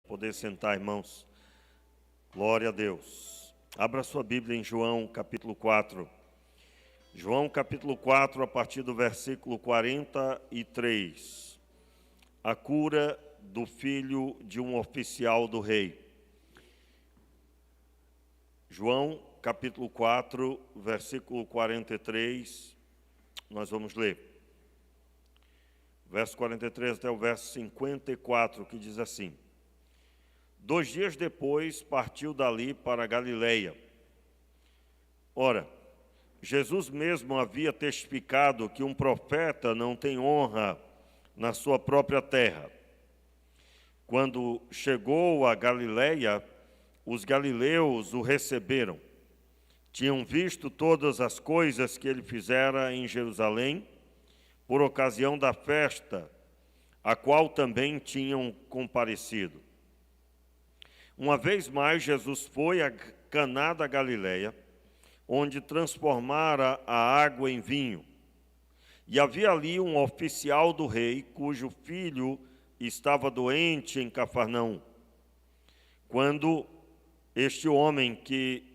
Poder sentar, irmãos. Glória a Deus. Abra sua Bíblia em João, capítulo 4. João, capítulo 4, a partir do versículo 43. A cura do filho de um oficial do rei. João, capítulo 4, versículo 43. Nós vamos ler. Verso 43 até o verso 54, que diz assim: 2 dias depois, partiu dali para a Galileia. Ora, Jesus mesmo havia testificado que um profeta não tem honra na sua própria terra. Quando chegou a Galileia, os galileus o receberam. Tinham visto todas as coisas que ele fizera em Jerusalém, por ocasião da festa, a qual também tinham comparecido. Uma vez mais, Jesus foi a Caná da Galileia, onde transformara a água em vinho. E havia ali um oficial do rei, cujo filho estava doente em Cafarnaum. Ouvindo este homem que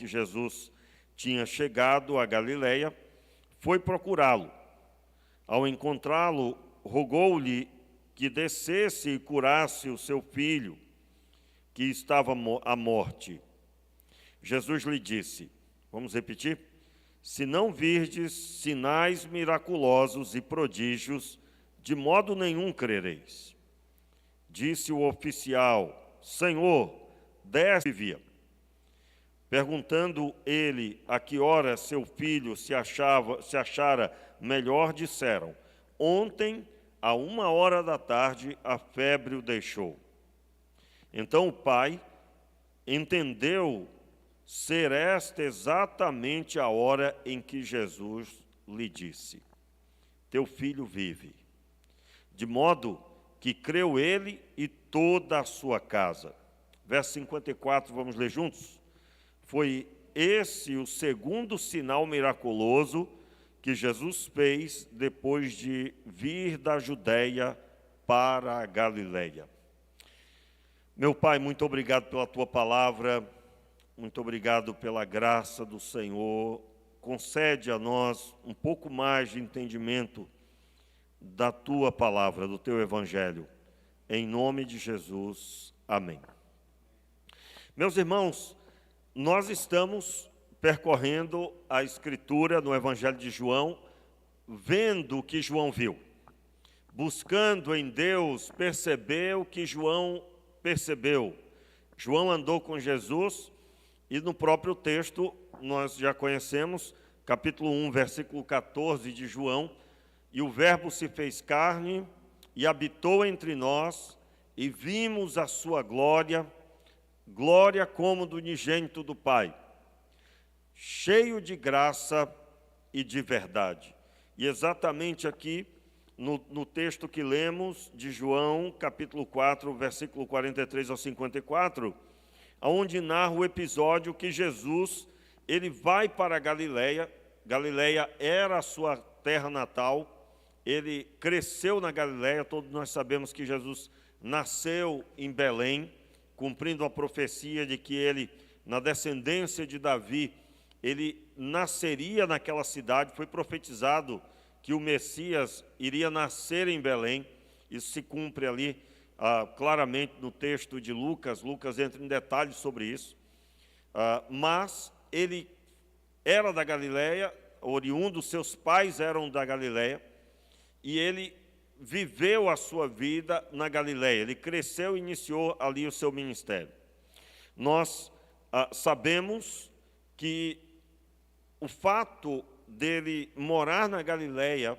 Jesus tinha chegado a Galileia, foi procurá-lo. Ao encontrá-lo, rogou-lhe que descesse e curasse o seu filho, que estava à morte. Jesus lhe disse, vamos repetir? Se não virdes sinais miraculosos e prodígios, de modo nenhum crereis. Disse o oficial, Senhor, desce e via. Perguntando ele a que hora seu filho se achara melhor, disseram, ontem, à 1h da tarde, a febre o deixou. Então o pai entendeu ser esta exatamente a hora em que Jesus lhe disse, teu filho vive. De modo que creu ele e toda a sua casa. Verso 54, vamos ler juntos? Foi esse o segundo sinal miraculoso que Jesus fez depois de vir da Judéia para a Galileia. Meu Pai, muito obrigado pela Tua palavra, muito obrigado pela graça do Senhor. Concede a nós um pouco mais de entendimento da Tua palavra, do Teu Evangelho. Em nome de Jesus, amém. Meus irmãos, nós estamos percorrendo a Escritura no Evangelho de João, vendo o que João viu, buscando em Deus perceber o que João percebeu. João andou com Jesus e no próprio texto nós já conhecemos, capítulo 1, versículo 14 de João, e o Verbo se fez carne e habitou entre nós e vimos a sua glória, glória como do unigênito do Pai, cheio de graça e de verdade. E exatamente aqui, no texto que lemos de João, capítulo 4, versículo 43 ao 54, onde narra o episódio que Jesus, ele vai para a Galileia. Galileia era a sua terra natal, ele cresceu na Galileia, todos nós sabemos que Jesus nasceu em Belém, cumprindo a profecia de que ele, na descendência de Davi, ele nasceria naquela cidade. Foi profetizado que o Messias iria nascer em Belém. Isso se cumpre ali claramente no texto de Lucas. Lucas entra em detalhes sobre isso. Mas ele era da Galileia, oriundo, seus pais eram da Galileia, e ele viveu a sua vida na Galileia. Ele cresceu e iniciou ali o seu ministério. Nós sabemos que o fato dele morar na Galileia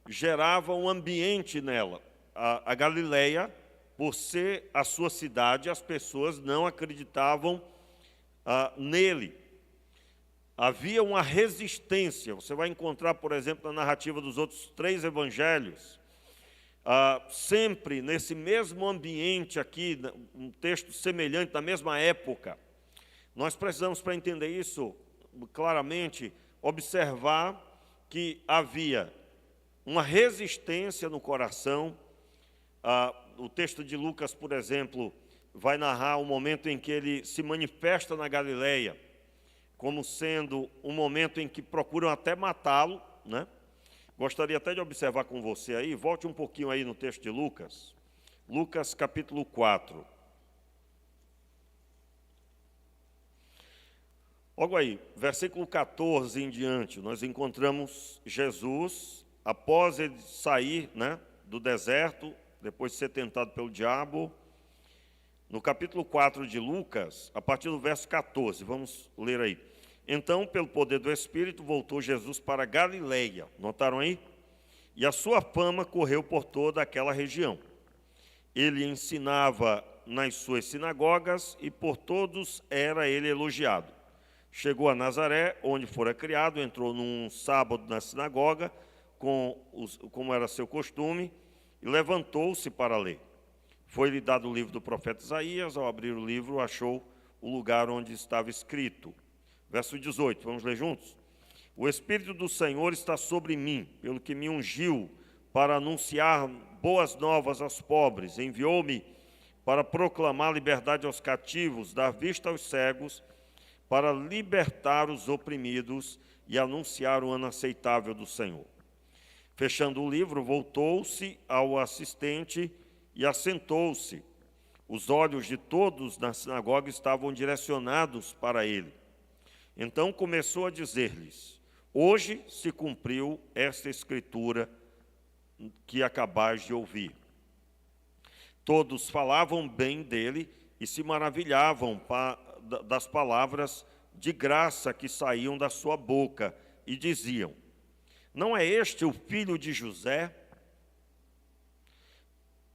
gerava um ambiente nela. A Galileia, por ser a sua cidade, as pessoas não acreditavam nele. Havia uma resistência. Você vai encontrar, por exemplo, na narrativa dos outros 3 evangelhos, sempre nesse mesmo ambiente aqui, um texto semelhante, na mesma época. Nós precisamos, para entender isso claramente, observar que havia uma resistência no coração O texto de Lucas, por exemplo, vai narrar o momento em que ele se manifesta na Galileia, como sendo um momento em que procuram até matá-lo, né? Gostaria até de observar com você aí, volte um pouquinho aí no texto de Lucas, Lucas capítulo 4. Logo aí, versículo 14 em diante, nós encontramos Jesus, após ele sair, né, do deserto, depois de ser tentado pelo diabo. No capítulo 4 de Lucas, a partir do verso 14, vamos ler aí. Então, pelo poder do Espírito, voltou Jesus para Galileia. Notaram aí? E a sua fama correu por toda aquela região. Ele ensinava nas suas sinagogas e por todos era ele elogiado. Chegou a Nazaré, onde fora criado, entrou num sábado na sinagoga, como era seu costume, e levantou-se para ler. Foi-lhe dado o livro do profeta Isaías. Ao abrir o livro, achou o lugar onde estava escrito. Verso 18, vamos ler juntos? O Espírito do Senhor está sobre mim, pelo que me ungiu para anunciar boas novas aos pobres. Enviou-me para proclamar liberdade aos cativos, dar vista aos cegos, para libertar os oprimidos e anunciar o ano aceitável do Senhor. Fechando o livro, voltou-se ao assistente e assentou-se. Os olhos de todos na sinagoga estavam direcionados para ele. Então começou a dizer-lhes: hoje se cumpriu esta escritura que acabais de ouvir. Todos falavam bem dele e se maravilhavam das palavras de graça que saíam da sua boca e diziam: não é este o filho de José?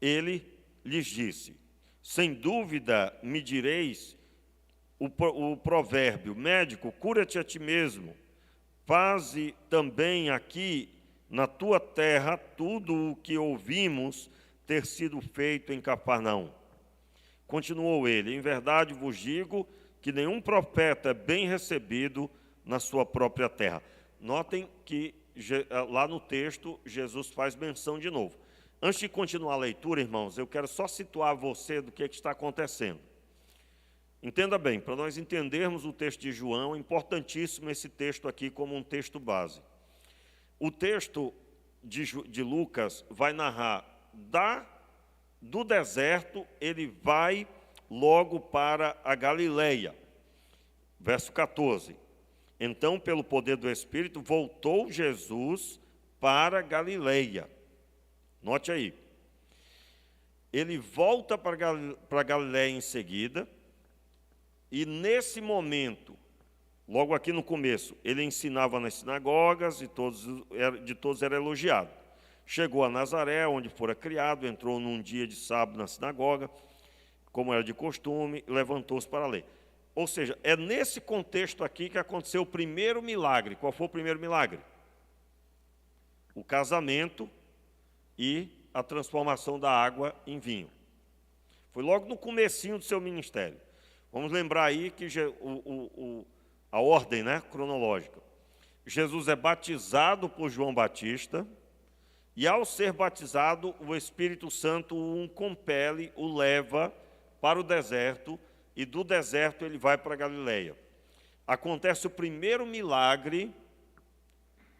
Ele lhes disse: sem dúvida me direis o provérbio, médico, cura-te a ti mesmo. Faze também aqui na tua terra tudo o que ouvimos ter sido feito em Cafarnaum. Continuou ele: em verdade vos digo que nenhum profeta é bem recebido na sua própria terra. Notem que lá no texto Jesus faz menção de novo. Antes de continuar a leitura, irmãos, eu quero só situar você do que está acontecendo. Entenda bem, para nós entendermos o texto de João, é importantíssimo esse texto aqui como um texto base. O texto de Lucas vai narrar do deserto, ele vai logo para a Galileia. Verso 14. Então, pelo poder do Espírito, voltou Jesus para a Galileia. Note aí. Ele volta para a Galileia em seguida, e nesse momento, logo aqui no começo, ele ensinava nas sinagogas e de todos era elogiado. Chegou a Nazaré, onde fora criado, entrou num dia de sábado na sinagoga, como era de costume, e levantou-se para ler. Ou seja, é nesse contexto aqui que aconteceu o primeiro milagre. Qual foi o primeiro milagre? O casamento e a transformação da água em vinho. Foi logo no comecinho do seu ministério. Vamos lembrar aí que a ordem, né, cronológica. Jesus é batizado por João Batista, e ao ser batizado, o Espírito Santo o compele, o leva para o deserto, e do deserto ele vai para a Galileia. Acontece o primeiro milagre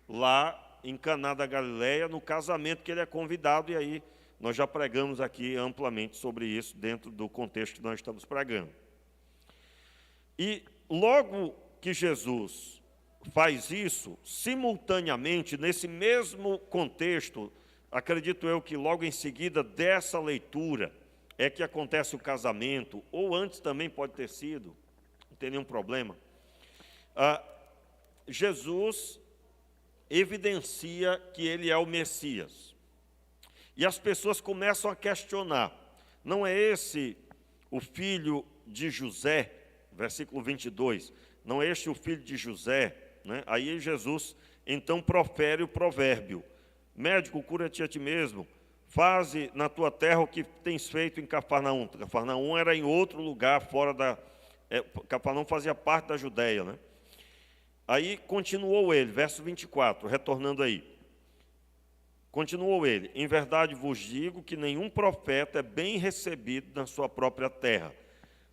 lá em Caná da Galileia, no casamento que ele é convidado, e aí nós já pregamos aqui amplamente sobre isso, dentro do contexto que nós estamos pregando. E logo que Jesus faz isso, simultaneamente, nesse mesmo contexto, acredito eu que logo em seguida dessa leitura é que acontece o casamento, ou antes também pode ter sido, não tem nenhum problema. Jesus evidencia que ele é o Messias. E as pessoas começam a questionar: não é esse o filho de José? Versículo 22, não é este o filho de José? Né? Aí Jesus então profere o provérbio: médico, cura-te a ti mesmo, faze na tua terra o que tens feito em Cafarnaum. Cafarnaum era em outro lugar, fora da... Cafarnaum fazia parte da Judéia, né? Aí continuou ele, verso 24, retornando aí. Continuou ele: em verdade vos digo que nenhum profeta é bem recebido na sua própria terra.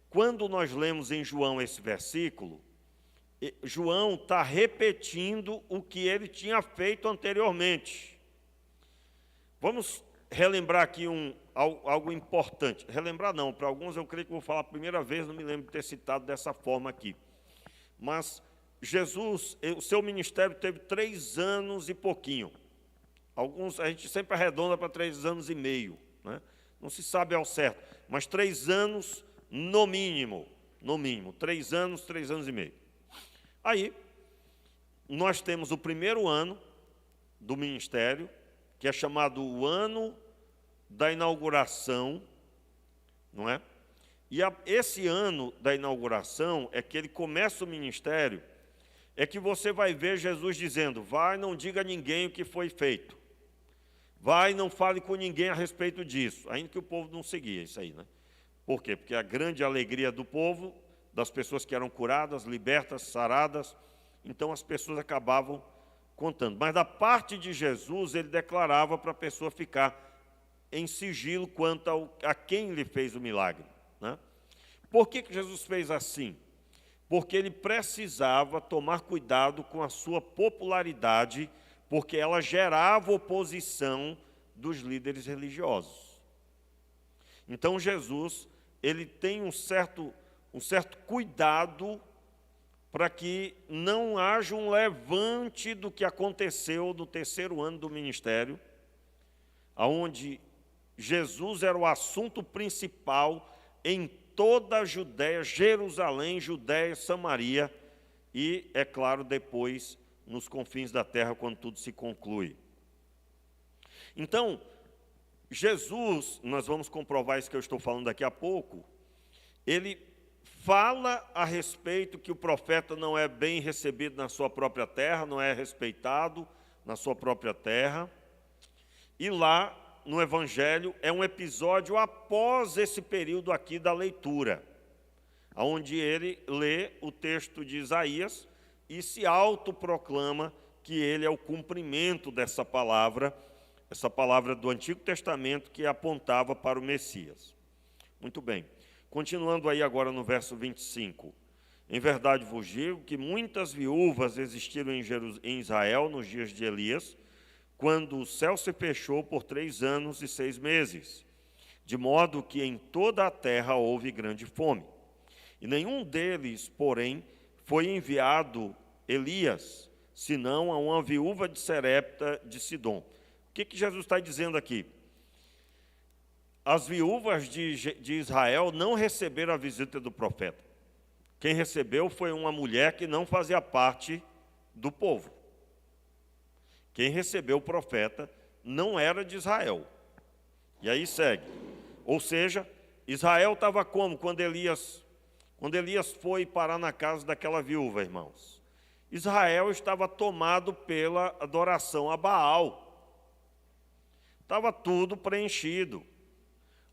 Quando nós lemos em João esse versículo, João está repetindo o que ele tinha feito anteriormente. Vamos relembrar aqui algo importante. Relembrar não, para alguns eu creio que vou falar a primeira vez, não me lembro de ter citado dessa forma aqui. Mas Jesus, o seu ministério teve 3 anos e pouquinho. Alguns, a gente sempre arredonda para 3 anos e meio, né? Não se sabe ao certo, mas 3 anos no mínimo, 3 anos, 3 anos e meio. Aí, nós temos o primeiro ano do ministério, que é chamado o ano da inauguração, não é? E esse ano da inauguração é que ele começa o ministério, é que você vai ver Jesus dizendo: vai, não diga a ninguém o que foi feito. Vai, não fale com ninguém a respeito disso. Ainda que o povo não seguia isso aí, né? Por quê? Porque a grande alegria do povo, das pessoas que eram curadas, libertas, saradas, então as pessoas acabavam contando. Mas da parte de Jesus, ele declarava para a pessoa ficar em sigilo quanto a quem lhe fez o milagre, né? Por que Jesus fez assim? Porque ele precisava tomar cuidado com a sua popularidade, porque ela gerava oposição dos líderes religiosos. Então Jesus, ele tem um certo cuidado para que não haja um levante do que aconteceu no 3º ano do ministério, onde Jesus era o assunto principal em toda a Judéia, Jerusalém, Judéia, Samaria e, é claro, depois nos confins da terra, quando tudo se conclui. Então, Jesus, nós vamos comprovar isso que eu estou falando daqui a pouco, ele fala a respeito que o profeta não é bem recebido na sua própria terra, não é respeitado na sua própria terra, e lá no Evangelho é um episódio após esse período aqui da leitura, onde ele lê o texto de Isaías e se autoproclama que ele é o cumprimento dessa palavra, essa palavra do Antigo Testamento que apontava para o Messias. Muito bem. Continuando aí agora no verso 25. Em verdade vos digo que muitas viúvas existiram em Israel nos dias de Elias, quando o céu se fechou por 3 anos e 6 meses, de modo que em toda a terra houve grande fome. E nenhum deles, porém, foi enviado Elias, senão a uma viúva de Serepta de Sidom. O que Jesus está dizendo aqui? As viúvas de Israel não receberam a visita do profeta. Quem recebeu foi uma mulher que não fazia parte do povo. Quem recebeu o profeta não era de Israel. E aí segue. Ou seja, Israel estava como quando Elias foi parar na casa daquela viúva, irmãos? Israel estava tomado pela adoração a Baal. Estava tudo preenchido.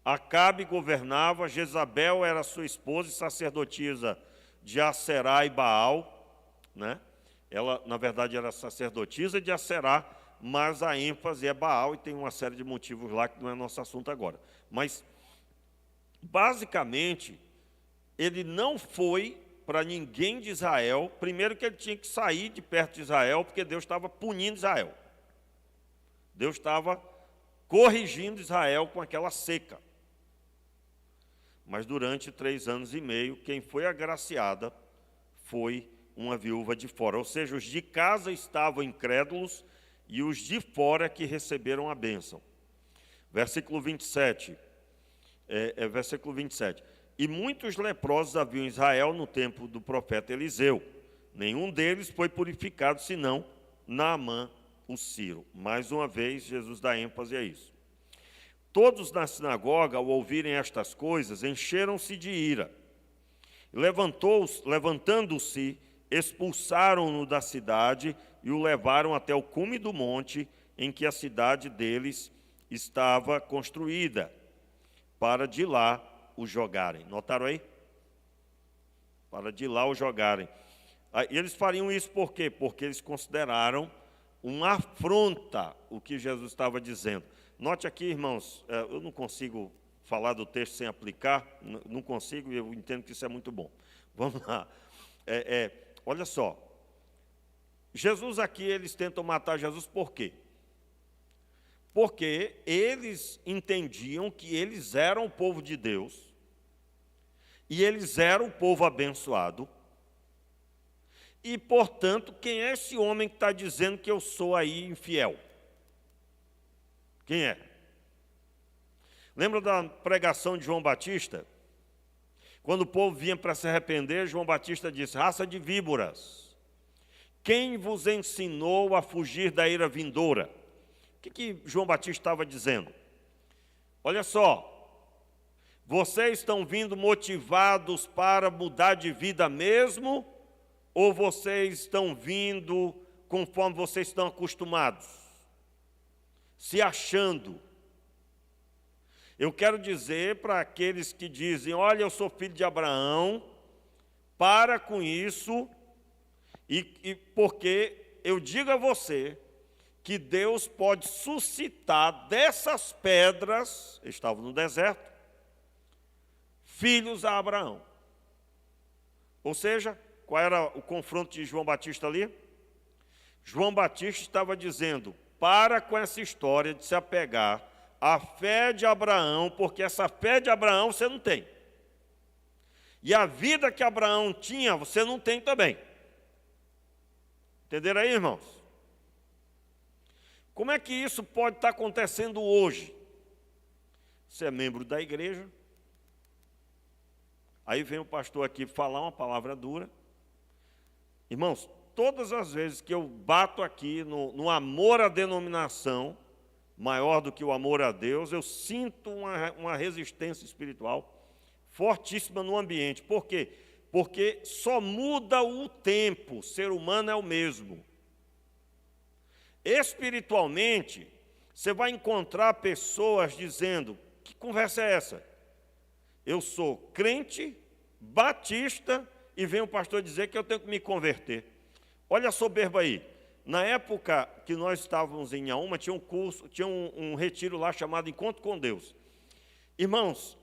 Acabe governava, Jezabel era sua esposa e sacerdotisa de Aserá e Baal, né? Ela, na verdade, era sacerdotisa de Aserá, mas a ênfase é Baal, e tem uma série de motivos lá que não é nosso assunto agora. Mas, basicamente, ele não foi para ninguém de Israel, primeiro que ele tinha que sair de perto de Israel, porque Deus estava punindo Israel. Deus estava corrigindo Israel com aquela seca. Mas durante 3 anos e meio, quem foi agraciada foi uma viúva de fora. Ou seja, os de casa estavam incrédulos e os de fora que receberam a bênção. Versículo 27. Versículo 27. E muitos leprosos haviam em Israel no tempo do profeta Eliseu. Nenhum deles foi purificado, senão Naamã, o Sírio. Mais uma vez, Jesus dá ênfase a isso. Todos na sinagoga, ao ouvirem estas coisas, encheram-se de ira. Levantando-se, expulsaram-no da cidade e o levaram até o cume do monte em que a cidade deles estava construída, para de lá o jogarem. Notaram aí? Para de lá o jogarem. E eles fariam isso por quê? Porque eles consideraram uma afronta o que Jesus estava dizendo. Note aqui, irmãos, eu não consigo falar do texto sem aplicar, não consigo, e eu entendo que isso é muito bom. Vamos lá. Olha só, Jesus aqui, eles tentam matar Jesus por quê? Porque eles entendiam que eles eram o povo de Deus, e eles eram o povo abençoado, e, portanto, quem é esse homem que está dizendo que eu sou aí infiel? Quem é? Lembra da pregação de João Batista? Quando o povo vinha para se arrepender, João Batista disse: raça de víboras, quem vos ensinou a fugir da ira vindoura? O que João Batista estava dizendo? Olha só, vocês estão vindo motivados para mudar de vida mesmo, ou vocês estão vindo conforme vocês estão acostumados, se achando? Eu quero dizer para aqueles que dizem: olha, eu sou filho de Abraão, para com isso, e porque eu digo a você que Deus pode suscitar dessas pedras, estavam no deserto, filhos a Abraão. Ou seja, qual era o confronto de João Batista ali? João Batista estava dizendo: para com essa história de se apegar à fé de Abraão, porque essa fé de Abraão você não tem. E a vida que Abraão tinha, você não tem também. Entenderam aí, irmãos? Como é que isso pode estar acontecendo hoje? Você é membro da igreja, aí vem o pastor aqui falar uma palavra dura. Irmãos, todas as vezes que eu bato aqui no amor à denominação, maior do que o amor a Deus, eu sinto uma resistência espiritual fortíssima no ambiente. Por quê? Porque só muda o tempo, o ser humano é o mesmo. Espiritualmente, você vai encontrar pessoas dizendo: que conversa é essa? Eu sou crente, batista, e vem o pastor dizer que eu tenho que me converter. Olha a soberba aí. Na época que nós estávamos em Inhaúma, tinha um curso, tinha um retiro lá chamado Encontro com Deus. Irmãos,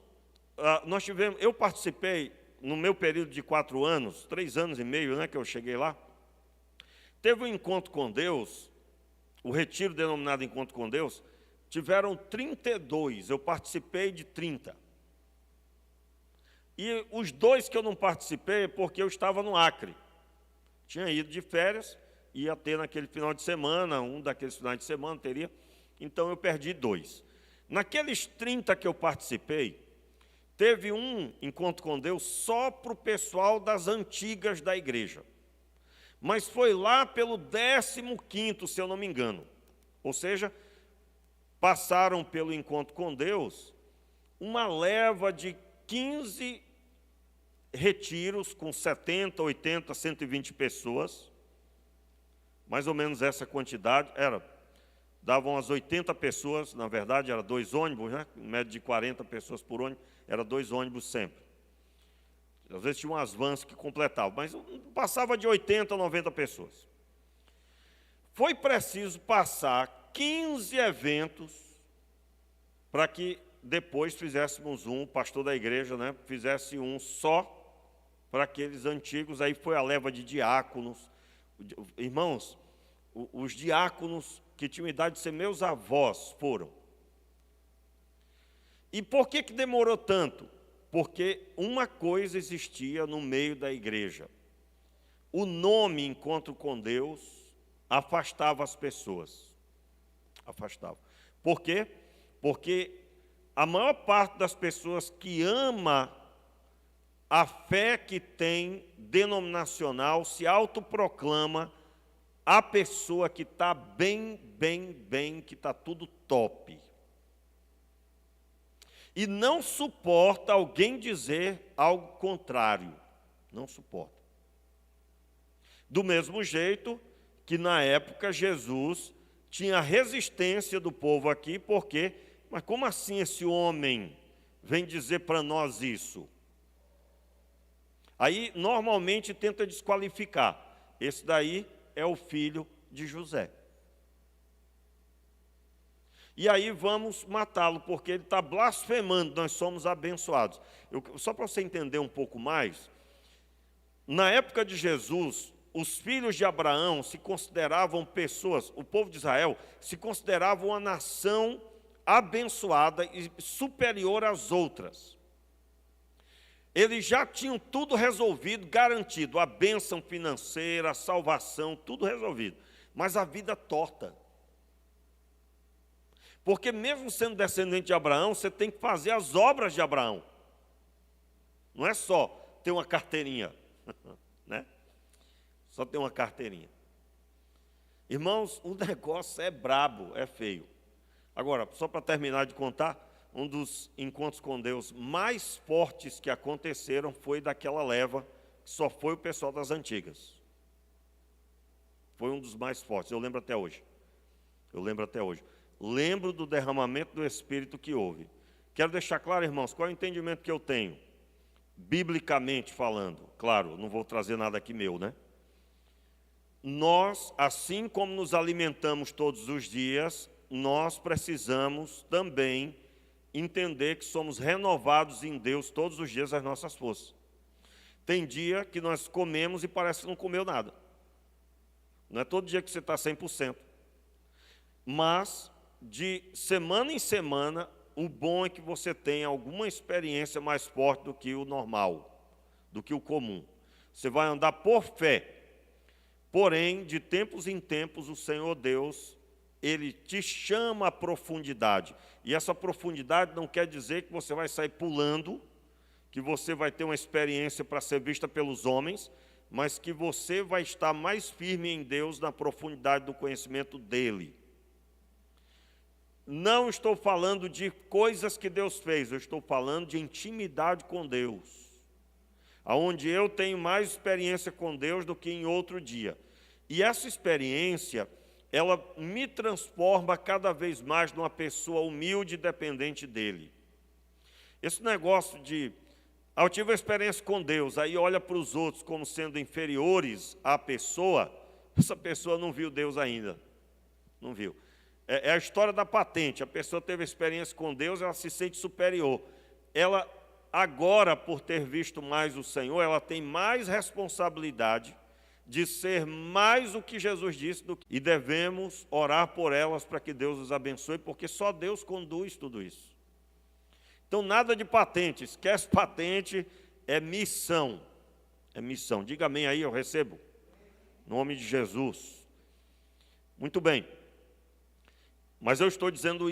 eu participei, no meu período de 4 anos, 3 anos e meio, né, que eu cheguei lá, teve um encontro com Deus, o retiro denominado Encontro com Deus, tiveram 32, eu participei de 30. E os 2 que eu não participei é porque eu estava no Acre. Tinha ido de férias, ia ter naquele final de semana, um daqueles finais de semana teria, então eu perdi 2. Naqueles 30 que eu participei, teve um encontro com Deus só para o pessoal das antigas da igreja. Mas foi lá pelo 15º, se eu não me engano. Ou seja, passaram pelo encontro com Deus uma leva de 15 retiros com 70, 80, 120 pessoas, mais ou menos essa quantidade, davam as 80 pessoas, na verdade, era 2 ônibus, né? Em média de 40 pessoas por ônibus, era 2 ônibus sempre. Às vezes tinha umas vans que completavam, mas passava de 80 a 90 pessoas. Foi preciso passar 15 eventos para que depois fizéssemos o pastor da igreja, né, fizesse um só para aqueles antigos. Aí foi a leva de diáconos. Irmãos, os diáconos que tinham idade de ser meus avós foram. E por que demorou tanto? Porque uma coisa existia no meio da igreja. O nome Encontro com Deus afastava as pessoas. Afastava. Por quê? Porque a maior parte das pessoas que ama a fé que tem denominacional se autoproclama a pessoa que está bem, que está tudo top. E não suporta alguém dizer algo contrário. Não suporta. Do mesmo jeito que na época Jesus tinha resistência do povo aqui, porque, mas como assim esse homem vem dizer para nós isso? Aí normalmente tenta desqualificar. Esse daí é o filho de José. e aí vamos matá-lo, porque ele está blasfemando, nós somos abençoados. Só para você entender um pouco mais, na época de Jesus, os filhos de Abraão se consideravam pessoas, o povo de Israel se considerava uma nação abençoada e superior às outras. Eles já tinham tudo resolvido, garantido, a bênção financeira, a salvação, tudo resolvido. Mas a vida torta. Porque mesmo sendo descendente de Abraão, você tem que fazer as obras de Abraão. Não é só ter uma carteirinha, né? Só ter uma carteirinha. Irmãos, o negócio é brabo, é feio. Agora, só para terminar de contar, um dos encontros com Deus mais fortes que aconteceram foi daquela leva, que só foi o pessoal das antigas. Foi um dos mais fortes, eu lembro até hoje. Lembro do derramamento do Espírito que houve. Quero deixar claro, irmãos, qual é o entendimento que eu tenho, biblicamente falando. Claro, não vou trazer nada aqui meu, né? Nós, assim como nos alimentamos todos os dias, nós precisamos também entender que somos renovados em Deus todos os dias as nossas forças. Tem dia que nós comemos e parece que não comeu nada. Não é todo dia que você está 100%. Mas, de semana em semana, o bom é que você tenha alguma experiência mais forte do que o normal, do que o comum. Você vai andar por fé. Porém, de tempos em tempos, o Senhor Deus, Ele te chama à profundidade. E essa profundidade não quer dizer que você vai sair pulando, que você vai ter uma experiência para ser vista pelos homens, mas que você vai estar mais firme em Deus na profundidade do conhecimento dEle. Não estou falando de coisas que Deus fez, eu estou falando de intimidade com Deus, onde eu tenho mais experiência com Deus do que em outro dia. E essa experiência, ela me transforma cada vez mais numa pessoa humilde e dependente dEle. Esse negócio de, eu tive uma experiência com Deus, aí olha para os outros como sendo inferiores à pessoa, essa pessoa não viu Deus ainda, não viu. É a história da patente, a pessoa teve experiência com Deus, ela se sente superior. Ela, agora, por ter visto mais o Senhor, ela tem mais responsabilidade de ser mais o que Jesus disse, e devemos orar por elas para que Deus os abençoe, porque só Deus conduz tudo isso. Então, nada de patente, esquece patente, é missão. É missão. Diga amém aí, eu recebo. Em nome de Jesus. Muito bem. Mas eu estou dizendo